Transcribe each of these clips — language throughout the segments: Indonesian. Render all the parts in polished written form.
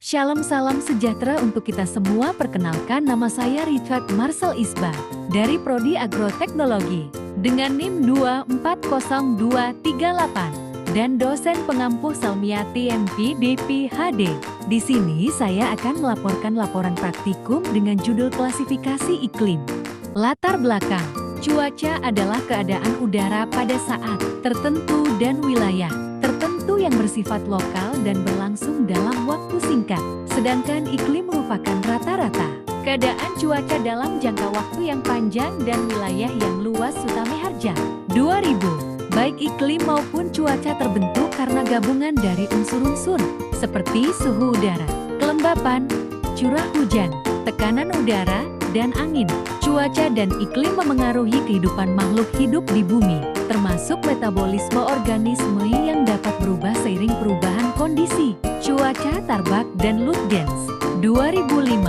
Shalom salam sejahtera untuk kita semua. Perkenalkan, nama saya Richard Marcel Isba dari Prodi Agroteknologi dengan NIM 240238 dan dosen pengampu Salmia TMP DPHD. Di sini saya akan melaporkan laporan praktikum dengan judul klasifikasi iklim. Latar belakang, cuaca adalah keadaan udara pada saat tertentu dan wilayah tertentu yang bersifat lokal dan berlangsung dalam waktu singkat. Sedangkan iklim merupakan rata-rata keadaan cuaca dalam jangka waktu yang panjang dan wilayah yang luas. Sutame Harja 2000. Baik iklim maupun cuaca terbentuk karena gabungan dari unsur-unsur seperti suhu udara, kelembapan, curah hujan, tekanan udara, dan angin. Cuaca dan iklim memengaruhi kehidupan makhluk hidup di bumi, termasuk metabolisme organisme yang dapat berubah seiring perubahan kondisi cuaca. Tarbak dan Lutyens 2005.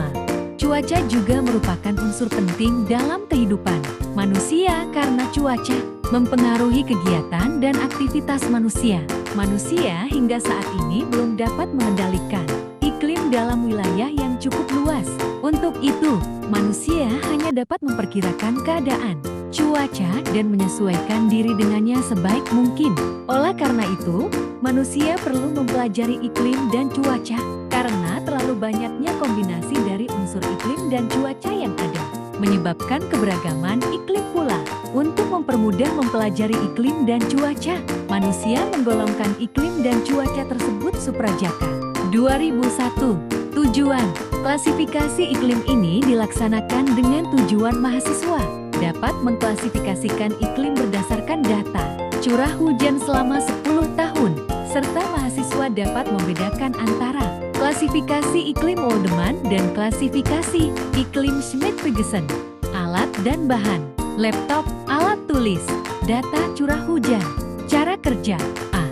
Cuaca juga merupakan unsur penting dalam kehidupan manusia karena cuaca mempengaruhi kegiatan dan aktivitas manusia. Manusia hingga saat ini belum dapat mengendalikan iklim dalam wilayah yang cukup luas. Untuk itu, manusia hanya dapat memperkirakan keadaan cuaca dan menyesuaikan diri dengannya sebaik mungkin. Oleh karena itu, manusia perlu mempelajari iklim dan cuaca karena terlalu banyaknya kombinasi dari unsur iklim dan cuaca yang ada, menyebabkan keberagaman iklim pula. Untuk mempermudah mempelajari iklim dan cuaca, manusia menggolongkan iklim dan cuaca tersebut suprajaka. 2001. Tujuan klasifikasi iklim ini dilaksanakan dengan tujuan mahasiswa dapat mengklasifikasikan iklim berdasarkan data curah hujan selama 10 tahun, serta mahasiswa dapat membedakan antara klasifikasi iklim Waldman dan klasifikasi iklim Schmidt-Peterson. Alat dan bahan: laptop, alat tulis, data curah hujan. Cara kerja: A.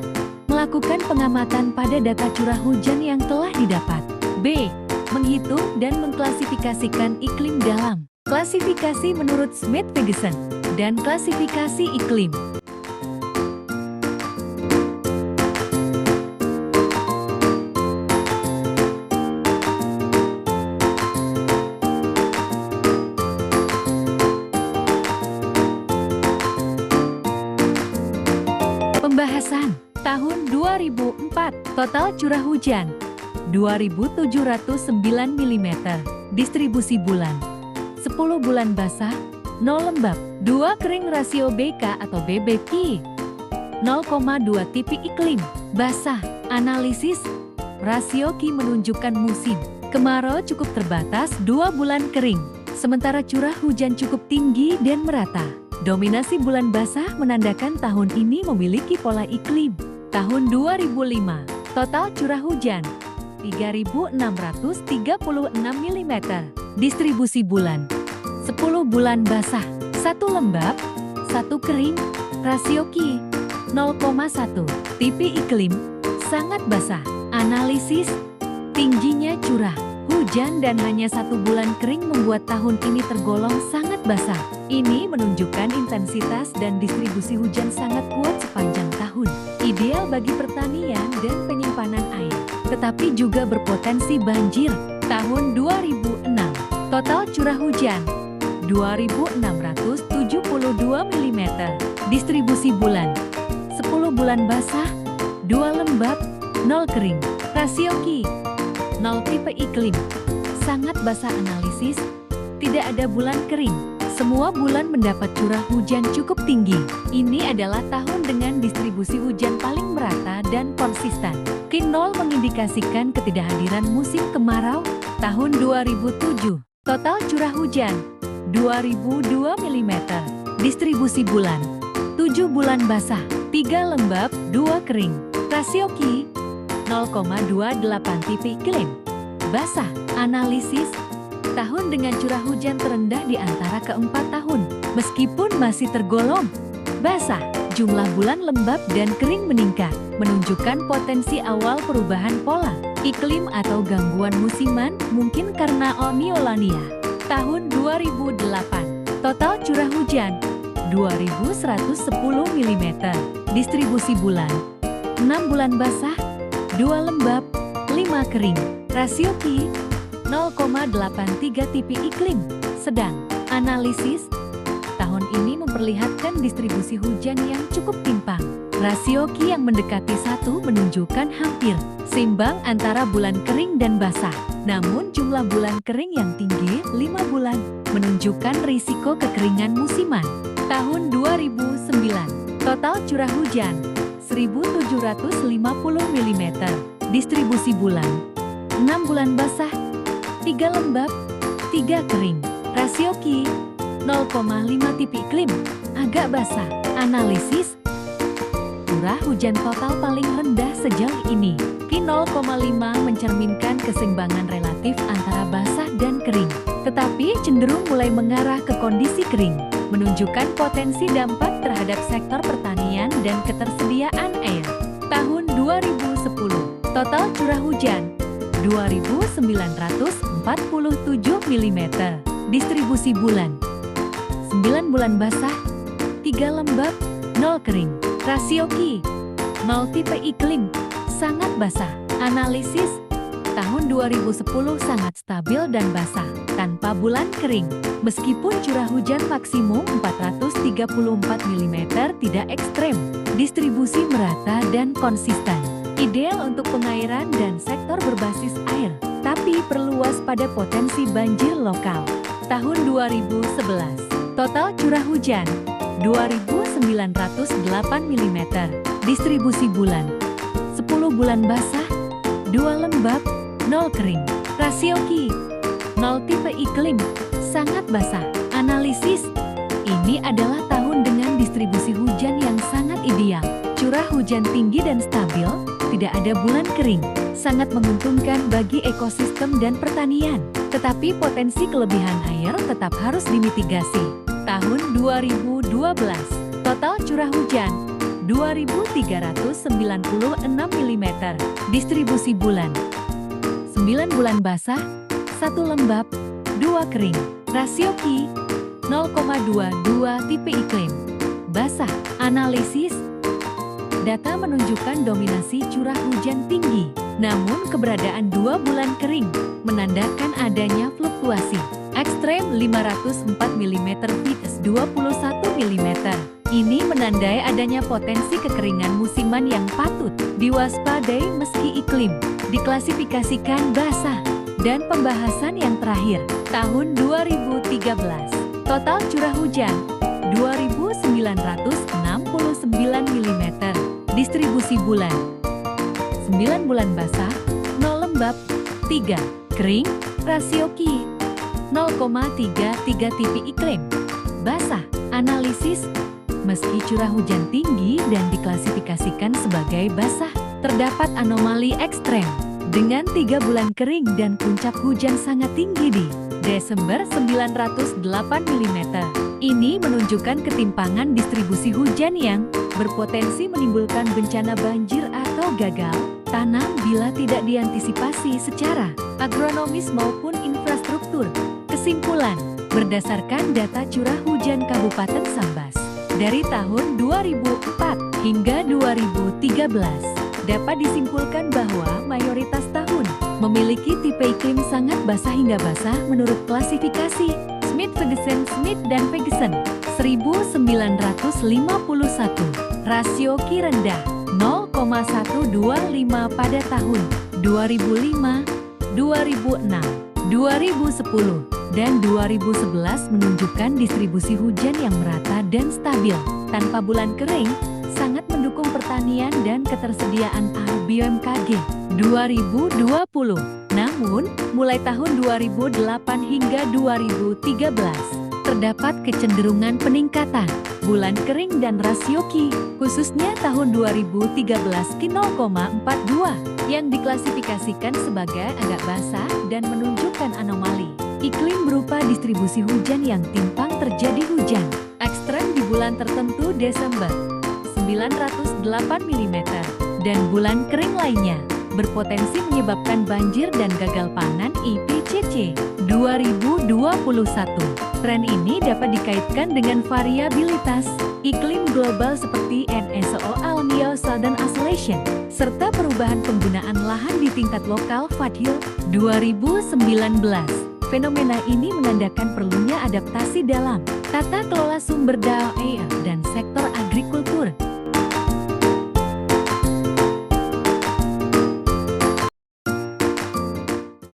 Melakukan pengamatan pada data curah hujan yang telah didapat. B. Menghitung dan mengklasifikasikan iklim dalam klasifikasi menurut Schmidt-Peterson dan klasifikasi iklim. Pembahasan tahun 2004, total curah hujan 2.709 mm. Distribusi bulan: 10 bulan basah, 0 lembab, 2 kering. Rasio BK atau BBQ 0,2. Tipe iklim basah. Analisis: rasio Q menunjukkan musim kemarau cukup terbatas, 2 bulan kering, sementara curah hujan cukup tinggi dan merata. Dominasi bulan basah menandakan tahun ini memiliki pola iklim. Tahun 2005, total curah hujan 3.636 mm. Distribusi bulan: 10 bulan basah, 1 lembab, 1 kering. Rasio Q 0,1. Tipe iklim sangat basah. Analisis: tingginya curah hujan dan hanya 1 bulan kering membuat tahun ini tergolong sangat basah. Ini menunjukkan intensitas dan distribusi hujan sangat kuat sepanjang tahun, ideal bagi pertanian dan penyimpanan air, tetapi juga berpotensi banjir. Tahun 2006, total curah hujan 2.672 mm. Distribusi bulan: 10 bulan basah, 2 lembab, 0 kering. Rasio Q 0. Tipe iklim sangat basah. Analisis: tidak ada bulan kering. Semua bulan mendapat curah hujan cukup tinggi. Ini adalah tahun dengan distribusi hujan paling merata dan konsisten. Q 0 mengindikasikan ketidakhadiran musim kemarau. Tahun 2007, total curah hujan 2.002 mm. Distribusi bulan: 7 bulan basah, 3 lembab, 2 kering. Rasio Q 0,28. Tipe iklim basah. Analisis: tahun dengan curah hujan terendah di antara keempat tahun. Meskipun masih tergolong basah, jumlah bulan lembab dan kering meningkat, menunjukkan potensi awal perubahan pola iklim atau gangguan musiman, mungkin karena El Niño La Niña. Tahun 2008, total curah hujan 2.110 mm. Distribusi bulan: 6 bulan basah, 2 lembab, 5 kering. Rasio Q 0,83 tipe iklim sedang. Analisis tahun ini memperlihatkan distribusi hujan yang cukup timpang. Rasio Q yang mendekati 1 menunjukkan hampir seimbang antara bulan kering dan basah. Namun jumlah bulan kering yang tinggi 5 bulan menunjukkan risiko kekeringan musiman. Tahun 2009, total curah hujan 1.750 mm. Distribusi bulan 6 bulan basah, 3 lembab, 3 kering. Rasio Q 0,5 tipe iklim agak basah. Analisis curah hujan total paling rendah sejauh ini. Q 0,5 mencerminkan keseimbangan relatif antara basah dan kering, tetapi cenderung mulai mengarah ke kondisi kering, menunjukkan potensi dampak terhadap sektor pertanian dan ketersediaan air. Tahun 2010, total curah hujan 2.947 mm. Distribusi bulan 9 bulan basah, 3 lembab, 0 kering. Rasio Q 0 tipe iklim sangat basah. Analisis tahun 2010 sangat stabil dan basah tanpa bulan kering. Meskipun curah hujan maksimum 434 mm tidak ekstrem, distribusi merata dan konsisten. Ideal untuk pengairan dan sektor berbasis air, tapi perlu waspada potensi banjir lokal. Tahun 2011, total curah hujan 2.908 mm. Distribusi bulan 10 bulan basah, 2 lembab, 0 kering. Rasio Q 0 tipe iklim sangat basah. Analisis ini adalah tahun dengan distribusi hujan yang sangat ideal. Curah hujan tinggi dan stabil, tidak ada bulan kering, sangat menguntungkan bagi ekosistem dan pertanian. Tetapi potensi kelebihan air tetap harus dimitigasi. Tahun 2012, total curah hujan 2.396 mm. Distribusi bulan 9 bulan basah, 1 lembab, 2 kering. Rasio Q 0,22 tipe iklim basah. Analisis data menunjukkan dominasi curah hujan tinggi, namun keberadaan 2 bulan kering menandakan adanya fluktuasi ekstrem 504 mm fits 21 mm. Ini menandai adanya potensi kekeringan musiman yang patut diwaspadai meski iklim diklasifikasikan basah. Dan pembahasan yang terakhir, tahun 2013, total curah hujan 2.969 mm. Distribusi bulan 9 bulan basah, 0 lembab, 3 kering. Rasio Q 0,33 tipe iklim basah. Analisis meski curah hujan tinggi dan diklasifikasikan sebagai basah, terdapat anomali ekstrem dengan 3 bulan kering dan puncak hujan sangat tinggi di Desember 908 mm. Ini menunjukkan ketimpangan distribusi hujan yang berpotensi menimbulkan bencana banjir atau gagal tanam bila tidak diantisipasi secara agronomis maupun infrastruktur. Kesimpulan, berdasarkan data curah hujan Kabupaten Sambas dari tahun 2004 hingga 2013, dapat disimpulkan bahwa mayoritas tahun memiliki tipe iklim sangat basah hingga basah menurut klasifikasi Smith-Ferguson dan Ferguson 1951. Rasio Q rendah 0,125 pada tahun 2005, 2006, 2010, dan 2011 menunjukkan distribusi hujan yang merata dan stabil tanpa bulan kering, sangat mendukung pertanian dan ketersediaan air BMKG 2020. Namun, mulai tahun 2008 hingga 2013, terdapat kecenderungan peningkatan bulan kering dan rasio Q, khususnya tahun 2013 Q 0,42, yang diklasifikasikan sebagai agak basah dan menunjukkan anomali iklim berupa distribusi hujan yang timpang. Terjadi hujan ekstrem di bulan tertentu Desember 908 mm dan bulan kering lainnya berpotensi menyebabkan banjir dan gagal panen IPCC 2021. Tren ini dapat dikaitkan dengan variabilitas iklim global seperti NSO El Niño Southern Oscillation, serta perubahan penggunaan lahan di tingkat lokal Fadhil 2019. Fenomena ini menandakan perlunya adaptasi dalam tata kelola sumber daya air dan